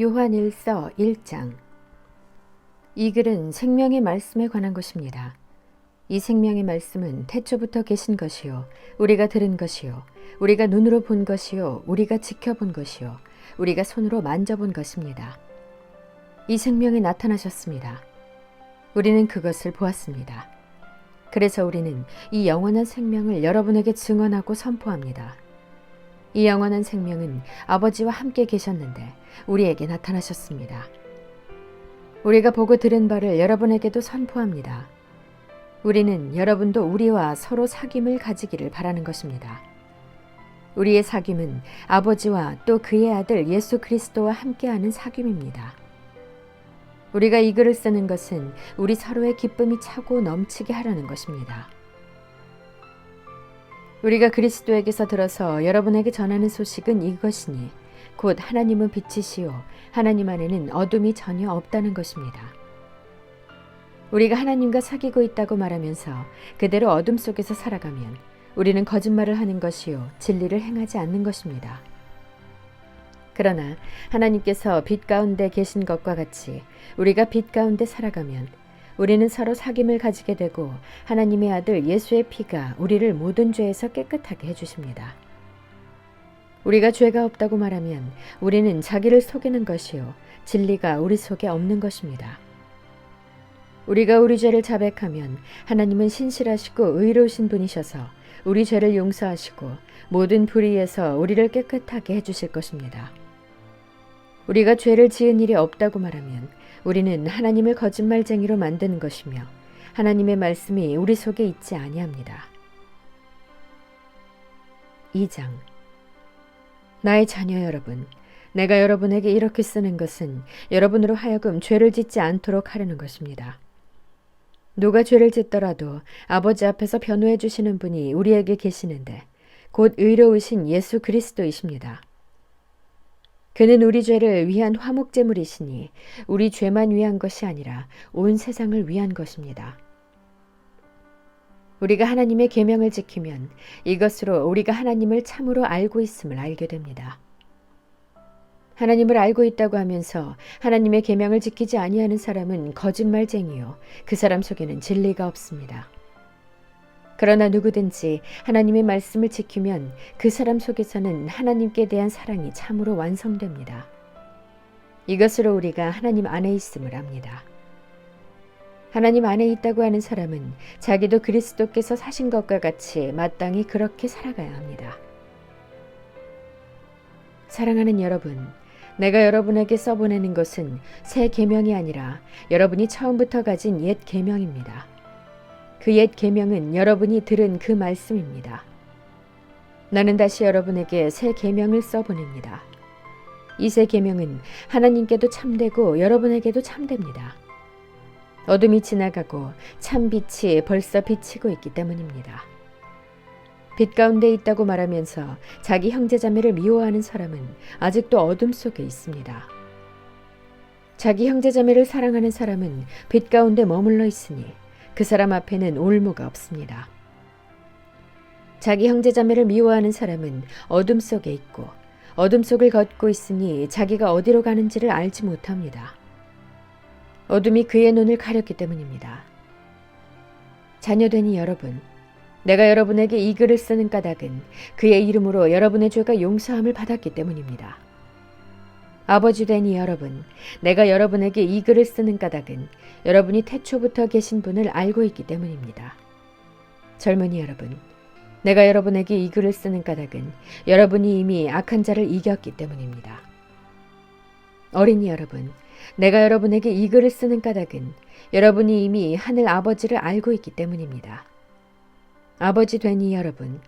요한일서 1장. 이 글은 생명의 말씀에 관한 것입니다. 이 생명의 말씀은 태초부터 계신 것이요 우리가 들은 것이요 우리가 눈으로 본 것이요 우리가 지켜본 것이요 우리가 손으로 만져본 것입니다. 이 생명이 나타나셨습니다. 우리는 그것을 보았습니다. 그래서 우리는 이 영원한 생명을 여러분에게 증언하고 선포합니다. 이 영원한 생명은 아버지와 함께 계셨는데 우리에게 나타나셨습니다. 우리가 보고 들은 바를 여러분에게도 선포합니다. 우리는 여러분도 우리와 서로 사귐을 가지기를 바라는 것입니다. 우리의 사귐은 아버지와 또 그의 아들 예수 그리스도와 함께하는 사귐입니다. 우리가 이 글을 쓰는 것은 우리 서로의 기쁨이 차고 넘치게 하려는 것입니다. 우리가 그리스도에게서 들어서 여러분에게 전하는 소식은 이것이니 곧 하나님은 빛이시요 하나님 안에는 어둠이 전혀 없다는 것입니다. 우리가 하나님과 사귀고 있다고 말하면서 그대로 어둠 속에서 살아가면 우리는 거짓말을 하는 것이요 진리를 행하지 않는 것입니다. 그러나 하나님께서 빛 가운데 계신 것과 같이 우리가 빛 가운데 살아가면 우리는 서로 사귐을 가지게 되고 하나님의 아들 예수의 피가 우리를 모든 죄에서 깨끗하게 해주십니다. 우리가 죄가 없다고 말하면 우리는 자기를 속이는 것이요 진리가 우리 속에 없는 것입니다. 우리가 우리 죄를 자백하면 하나님은 신실하시고 의로우신 분이셔서 우리 죄를 용서하시고 모든 불의에서 우리를 깨끗하게 해주실 것입니다. 우리가 죄를 지은 일이 없다고 말하면 우리는 하나님을 거짓말쟁이로 만드는 것이며 하나님의 말씀이 우리 속에 있지 아니합니다. 2장. 나의 자녀 여러분, 내가 여러분에게 이렇게 쓰는 것은 여러분으로 하여금 죄를 짓지 않도록 하려는 것입니다. 누가 죄를 짓더라도 아버지 앞에서 변호해 주시는 분이 우리에게 계시는데 곧 의로우신 예수 그리스도이십니다. 그는 우리 죄를 위한 화목제물이시니 우리 죄만 위한 것이 아니라 온 세상을 위한 것입니다. 우리가 하나님의 계명을 지키면 이것으로 우리가 하나님을 참으로 알고 있음을 알게 됩니다. 하나님을 알고 있다고 하면서 하나님의 계명을 지키지 아니하는 사람은 거짓말쟁이요 그 사람 속에는 진리가 없습니다. 그러나 누구든지 하나님의 말씀을 지키면 그 사람 속에서는 하나님께 대한 사랑이 참으로 완성됩니다. 이것으로 우리가 하나님 안에 있음을 압니다. 하나님 안에 있다고 하는 사람은 자기도 그리스도께서 사신 것과 같이 마땅히 그렇게 살아가야 합니다. 사랑하는 여러분, 내가 여러분에게 써보내는 것은 새 계명이 아니라 여러분이 처음부터 가진 옛 계명입니다. 그 옛 계명은 여러분이 들은 그 말씀입니다. 나는 다시 여러분에게 새 계명을 써보냅니다. 이 새 계명은 하나님께도 참되고 여러분에게도 참됩니다. 어둠이 지나가고 참 빛이 벌써 비치고 있기 때문입니다. 빛 가운데 있다고 말하면서 자기 형제자매를 미워하는 사람은 아직도 어둠 속에 있습니다. 자기 형제자매를 사랑하는 사람은 빛 가운데 머물러 있으니 그 사람 앞에는 올무가 없습니다. 자기 형제자매를 미워하는 사람은 어둠 속에 있고 어둠 속을 걷고 있으니 자기가 어디로 가는지를 알지 못합니다. 어둠이 그의 눈을 가렸기 때문입니다. 자녀되니 여러분, 내가 여러분에게 이 글을 쓰는 까닭은 그의 이름으로 여러분의 죄가 용서함을 받았기 때문입니다. 아버지 되니 여러분, 내가 여러분에게 이 글을 쓰는 까닭은 여러분이 태초부터 계신 분을 알고 있기 때문입니다. 젊은이 여러분, 내가 여러분에게 이 글을 쓰는 까닭은 여러분이 이미 악한 자를 이겼기 때문입니다. 어린이 여러분, 내가 여러분에게 이 글을 쓰는 까닭은 여러분이 이미 하늘 아버지를 알고 있기 때문입니다. 아버지 되니 여러분,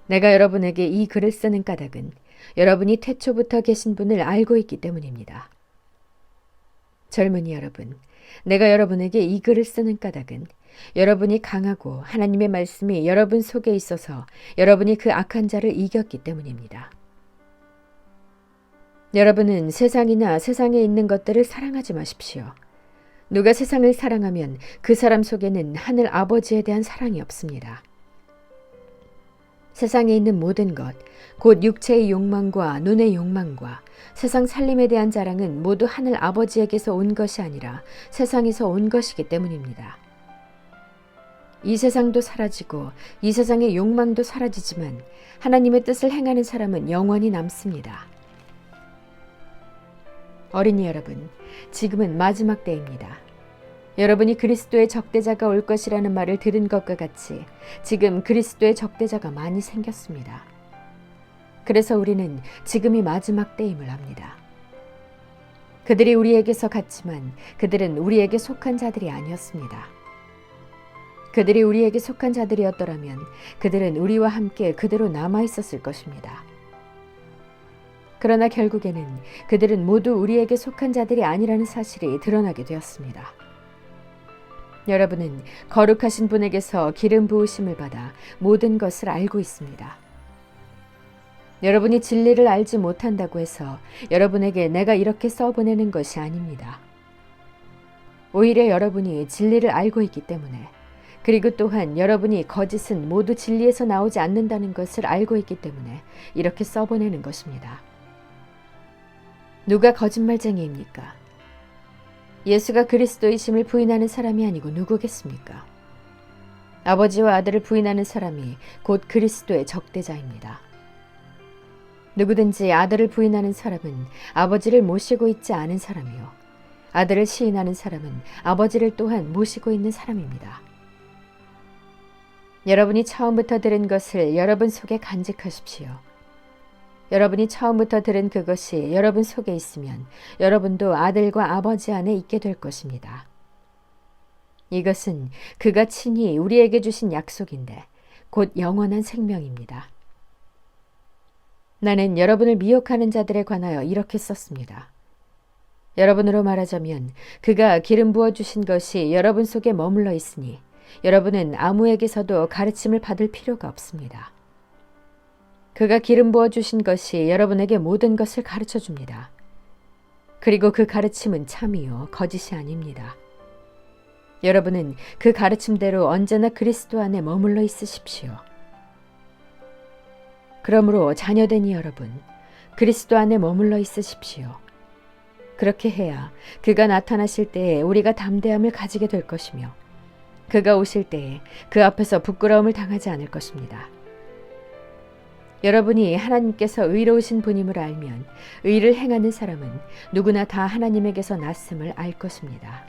내가 여러분에게 이 글을 쓰는 까닭은 여러분이 태초부터 계신 분을 알고 있기 때문입니다. 젊은이 여러분, 내가 여러분에게 이 글을 쓰는 까닭은 여러분이 강하고 하나님의 말씀이 여러분 속에 있어서 여러분이 그 악한 자를 이겼기 때문입니다. 여러분은 세상이나 세상에 있는 것들을 사랑하지 마십시오. 누가 세상을 사랑하면 그 사람 속에는 하늘 아버지에 대한 사랑이 없습니다. 세상에 있는 모든 것, 곧 육체의 욕망과 눈의 욕망과 세상 살림에 대한 자랑은 모두 하늘 아버지에게서 온 것이 아니라 세상에서 온 것이기 때문입니다. 이 세상도 사라지고 이 세상의 욕망도 사라지지만 하나님의 뜻을 행하는 사람은 영원히 남습니다. 어린이 여러분, 지금은 마지막 때입니다. 여러분이 그리스도의 적대자가 올 것이라는 말을 들은 것과 같이 지금 그리스도의 적대자가 많이 생겼습니다. 그래서 우리는 지금이 마지막 때임을 압니다. 그들이 우리에게서 갔지만 그들은 우리에게 속한 자들이 아니었습니다. 그들이 우리에게 속한 자들이었더라면 그들은 우리와 함께 그대로 남아 있었을 것입니다. 그러나 결국에는 그들은 모두 우리에게 속한 자들이 아니라는 사실이 드러나게 되었습니다. 여러분은 거룩하신 분에게서 기름 부으심을 받아 모든 것을 알고 있습니다. 여러분이 진리를 알지 못한다고 해서 여러분에게 내가 이렇게 써보내는 것이 아닙니다. 오히려 여러분이 진리를 알고 있기 때문에, 그리고 또한 여러분이 거짓은 모두 진리에서 나오지 않는다는 것을 알고 있기 때문에 이렇게 써보내는 것입니다. 누가 거짓말쟁이입니까? 예수가 그리스도이심을 부인하는 사람이 아니고 누구겠습니까? 아버지와 아들을 부인하는 사람이 곧 그리스도의 적대자입니다. 누구든지 아들을 부인하는 사람은 아버지를 모시고 있지 않은 사람이요, 아들을 시인하는 사람은 아버지를 또한 모시고 있는 사람입니다. 여러분이 처음부터 들은 것을 여러분 속에 간직하십시오. 여러분이 처음부터 들은 그것이 여러분 속에 있으면 여러분도 아들과 아버지 안에 있게 될 것입니다. 이것은 그가 친히 우리에게 주신 약속인데 곧 영원한 생명입니다. 나는 여러분을 미혹하는 자들에 관하여 이렇게 썼습니다. 여러분으로 말하자면 그가 기름 부어 주신 것이 여러분 속에 머물러 있으니 여러분은 아무에게서도 가르침을 받을 필요가 없습니다. 그가 기름 부어 주신 것이 여러분에게 모든 것을 가르쳐 줍니다. 그리고 그 가르침은 참이요 거짓이 아닙니다. 여러분은 그 가르침대로 언제나 그리스도 안에 머물러 있으십시오. 그러므로 자녀되니 여러분, 그리스도 안에 머물러 있으십시오. 그렇게 해야 그가 나타나실 때에 우리가 담대함을 가지게 될 것이며 그가 오실 때에 그 앞에서 부끄러움을 당하지 않을 것입니다. 여러분이 하나님께서 의로우신 분임을 알면 의를 행하는 사람은 누구나 다 하나님에게서 났음을 알 것입니다.